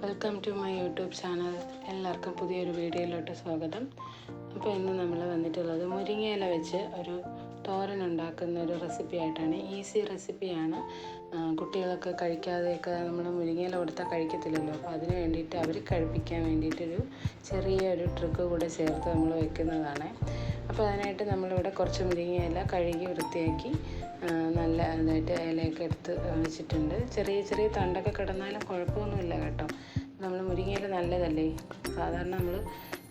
Welcome to my YouTube channel. എല്ലാവർക്കും പുതിയൊരു വീഡിയോയിലോട്ട് സ്വാഗതം. അപ്പോൾ ഇന്ന് നമ്മൾ വന്നിട്ടുള്ളത് മുരിങ്ങയില വെച്ച് ഒരു തോരൻ ഉണ്ടാക്കുന്ന ഒരു റെസിപ്പി ആയിട്ടാണ്. ഈസി റെസിപ്പിയാണ്. കുട്ടികളൊക്കെ കഴിക്കാതെയൊക്കെ നമ്മൾ മുരിങ്ങയില കൊടുത്താൽ കഴിക്കത്തില്ലല്ലോ. അപ്പോൾ അതിന് വേണ്ടിയിട്ട് അവർ കഴിപ്പിക്കാൻ വേണ്ടിയിട്ടൊരു ചെറിയൊരു ട്രിക്ക് കൂടെ ചേർത്ത് നമ്മൾ വെക്കുന്നതാണ്. അപ്പോൾ അതിനായിട്ട് നമ്മളിവിടെ കുറച്ച് മുരിങ്ങയില കഴുകി വൃത്തിയാക്കി നല്ല ഇതായിട്ട് ഇലയൊക്കെ എടുത്ത് വെച്ചിട്ടുണ്ട്. ചെറിയ ചെറിയ തണ്ടൊക്കെ കിടന്നാലും കുഴപ്പമൊന്നുമില്ല കേട്ടോ. നമ്മൾ മുരിങ്ങയില നല്ലതല്ലേ. സാധാരണ നമ്മൾ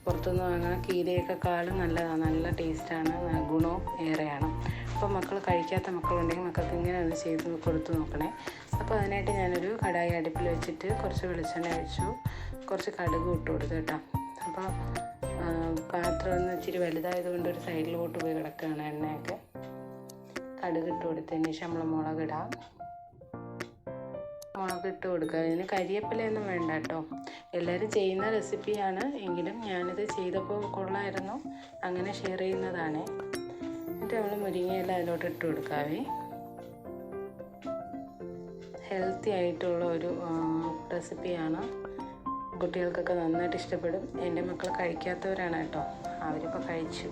പുറത്തുനിന്ന് വാങ്ങുന്ന കീരയൊക്കെക്കാളും നല്ലതാണ്, നല്ല ടേസ്റ്റാണ്, ഗുണവും ഏറെയാണ്. അപ്പോൾ മക്കൾ കഴിക്കാത്ത മക്കളുണ്ടെങ്കിൽ മക്കൾക്ക് ഇങ്ങനെ ഒന്ന് ചെയ്ത് കൊടുത്ത് നോക്കണേ. അപ്പോൾ അതിനായിട്ട് ഞാനൊരു കടായി അടുപ്പിൽ വെച്ചിട്ട് കുറച്ച് വെളിച്ചെണ്ണ ഒഴിച്ചു, കുറച്ച് കടുക് ഇട്ട് കൊടുത്തു കേട്ടോ. അപ്പോൾ പാത്രം ഒന്ന് ഇച്ചിരി വലുതായതുകൊണ്ട് ഒരു സൈഡിലോട്ട് പോയി കിടക്കുകയാണ് എണ്ണയൊക്കെ. കടുക് ഇട്ട് കൊടുത്തതിന് ശേഷം നമ്മൾ മുളകിടാം. മുളകിട്ട് കൊടുക്കുക. ഇതിന് കരിയേപ്പിലയൊന്നും വേണ്ട കേട്ടോ. എല്ലാവരും ചെയ്യുന്ന റെസിപ്പിയാണ്, എങ്കിലും ഞാനിത് ചെയ്തപ്പോൾ കൊള്ളായിരുന്നു, അങ്ങനെ ഷെയർ ചെയ്യുന്നതാണ്. എന്നിട്ട് നമ്മൾ മുരിങ്ങയില അതിലോട്ട് ഇട്ട് കൊടുക്കാവേ. ഹെൽത്തി ആയിട്ടുള്ള ഒരു റെസിപ്പിയാണ്. കുട്ടികൾക്കൊക്കെ നന്നായിട്ട് ഇഷ്ടപ്പെടും. എൻ്റെ മക്കൾ കഴിക്കാത്തവരാണ് കേട്ടോ. അവരിപ്പോൾ കഴിച്ചു,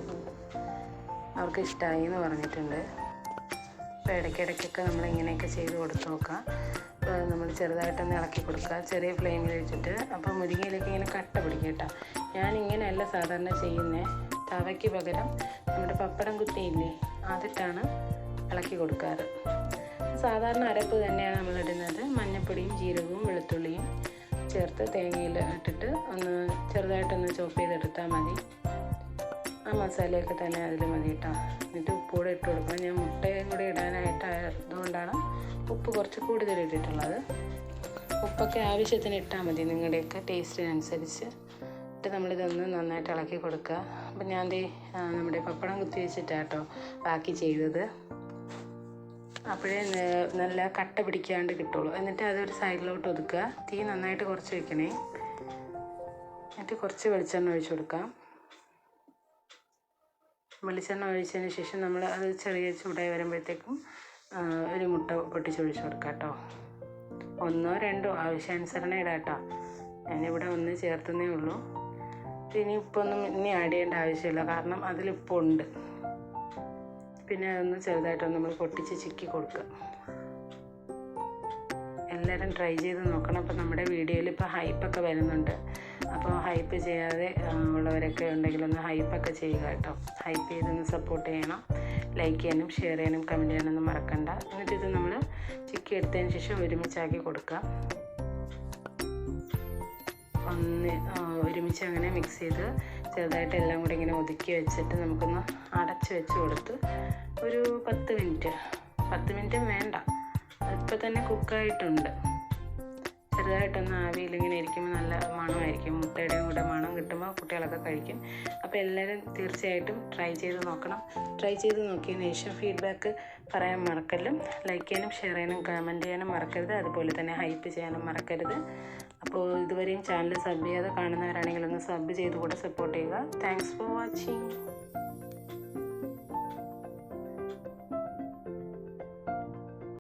അവർക്ക് ഇഷ്ടമായി എന്ന് പറഞ്ഞിട്ടുണ്ട്. അപ്പോൾ ഇടയ്ക്കിടയ്ക്കൊക്കെ നമ്മളിങ്ങനെയൊക്കെ ചെയ്ത് കൊടുത്ത് നോക്കാം. അപ്പോൾ നമ്മൾ ചെറുതായിട്ടൊന്ന് ഇളക്കി കൊടുക്കുക, ചെറിയ ഫ്ലെയിമിൽ വെച്ചിട്ട്. അപ്പോൾ മുരിങ്ങയിലേക്ക് ഇങ്ങനെ കട്ട പിടിക്കും കേട്ടോ. ഞാനിങ്ങനെയല്ല സാധാരണ ചെയ്യുന്നത്. തവയ്ക്ക് പകരം നമ്മുടെ പപ്പടം കുത്തിയില്ലേ, അതിട്ടാണ് ഇളക്കി കൊടുക്കാറ്. സാധാരണ അരപ്പ് തന്നെയാണ് നമ്മളിടുന്നത്. മഞ്ഞൾപ്പൊടിയും ജീരകവും വെളുത്തുള്ളിയും ചേർത്ത് തേങ്ങയിൽ ഇട്ടിട്ട് ഒന്ന് ചെറുതായിട്ടൊന്ന് ചോപ്പ് ചെയ്തെടുത്താൽ മതി. ആ മസാലയൊക്കെ തന്നെ അതിൽ മതി കേട്ടോ. എന്നിട്ട് ഉപ്പ് കൂടെ ഇട്ട് കൊടുക്കണം. ഞാൻ മുട്ടയും കൂടെ ഇടാനായിട്ടായതുകൊണ്ടാണ് ഉപ്പ് കുറച്ച് കൂടുതൽ ഇട്ടിട്ടുള്ളത്. ഉപ്പൊക്കെ ആവശ്യത്തിന് ഇട്ടാൽ മതി, നിങ്ങളുടെയൊക്കെ ടേസ്റ്റിനനുസരിച്ച്. എന്നിട്ട് നമ്മളിതൊന്ന് നന്നായിട്ട് ഇളക്കി കൊടുക്കുക. അപ്പം ഞാൻ നമ്മുടെ പപ്പടം കുത്തി വെച്ചിട്ടാണ് കേട്ടോ ബാക്കി ചെയ്തത്. അപ്പോഴേ നല്ല കട്ട പിടിക്കാണ്ട് കിട്ടുള്ളൂ. എന്നിട്ട് അതൊരു സൈഡിലോട്ട് ഒതുക്കുക. തീ നന്നായിട്ട് കുറച്ച് വെക്കണേ. എന്നിട്ട് കുറച്ച് വെളിച്ചെണ്ണ ഒഴിച്ച് കൊടുക്കാം. വെളിച്ചെണ്ണ ഒഴിച്ചതിന് ശേഷം നമ്മൾ അത് ചെറിയ ചൂടായി വരുമ്പോഴത്തേക്കും ഒരു മുട്ട പൊട്ടിച്ചൊഴിച്ച് കൊടുക്കാം കേട്ടോ. 1 2 ആവശ്യാനുസരണം ഇടാം കേട്ടോ. ഞാനിവിടെ 1 ചേർത്തുന്നേ ഉള്ളൂ. ഇനി ഇനി ആഡ് ചെയ്യേണ്ട ആവശ്യമില്ല, കാരണം അതിലുപ്പുണ്ട്. പിന്നെ അതൊന്ന് ചെറുതായിട്ടൊന്ന് നമ്മൾ പൊട്ടിച്ച് ചിക്കി കൊടുക്കുക. എല്ലാവരും ട്രൈ ചെയ്ത് നോക്കണം. അപ്പോൾ നമ്മുടെ വീഡിയോയിൽ ഇപ്പോൾ ഹൈപ്പൊക്കെ വരുന്നുണ്ട്. അപ്പോൾ ഹൈപ്പ് ചെയ്യാതെ ഉള്ളവരൊക്കെ ഉണ്ടെങ്കിലൊന്ന് ഹൈപ്പൊക്കെ ചെയ്യുക കേട്ടോ. ഹൈപ്പ് ചെയ്തൊന്ന് സപ്പോർട്ട് ചെയ്യണം. ലൈക്ക് ചെയ്യാനും ഷെയർ ചെയ്യാനും കമൻറ്റ് ചെയ്യാനൊന്നും മറക്കണ്ട. എന്നിട്ട് ഇത് നമ്മൾ ചിക്കി എടുത്തതിന് ശേഷം ഒരുമിച്ചാക്കി കൊടുക്കുക. ഒരുമിച്ച് അങ്ങനെ മിക്സ് ചെയ്ത് ചെറുതായിട്ട് എല്ലാം കൂടി ഇങ്ങനെ ഒതുക്കി വെച്ചിട്ട് നമുക്കൊന്ന് അടച്ച് വെച്ച് കൊടുത്ത് ഒരു 10 മിനിറ്റും വേണ്ട, അതിപ്പോൾ തന്നെ കുക്കായിട്ടുണ്ട്. ചെറുതായിട്ടൊന്ന് ആവിയിലിങ്ങനെ ഇരിക്കുമ്പോൾ നല്ല മണമായിരിക്കും. മുട്ടയുടെയും കൂടെ മണം കിട്ടുമ്പോൾ കുട്ടികളൊക്കെ കഴിക്കും. അപ്പോൾ എല്ലാവരും തീർച്ചയായിട്ടും ട്രൈ ചെയ്ത് നോക്കണം. ട്രൈ ചെയ്ത് നോക്കിയതിന് ശേഷം ഫീഡ്ബാക്ക് പറയാൻ മറക്കല്ലും. ലൈക്ക് ചെയ്യാനും ഷെയർ ചെയ്യാനും കമൻറ്റ് ചെയ്യാനും മറക്കരുത്. അതുപോലെ തന്നെ ഹൈപ്പ് ചെയ്യാനും മറക്കരുത്. അപ്പോൾ ഇതുവരെയും ചാനൽ സബ് ചെയ്യാതെ കാണുന്നവരാണെങ്കിൽ ഒന്ന് സബ് ചെയ്ത് കൂടെ സപ്പോർട്ട് ചെയ്യുക. Thanks for watching.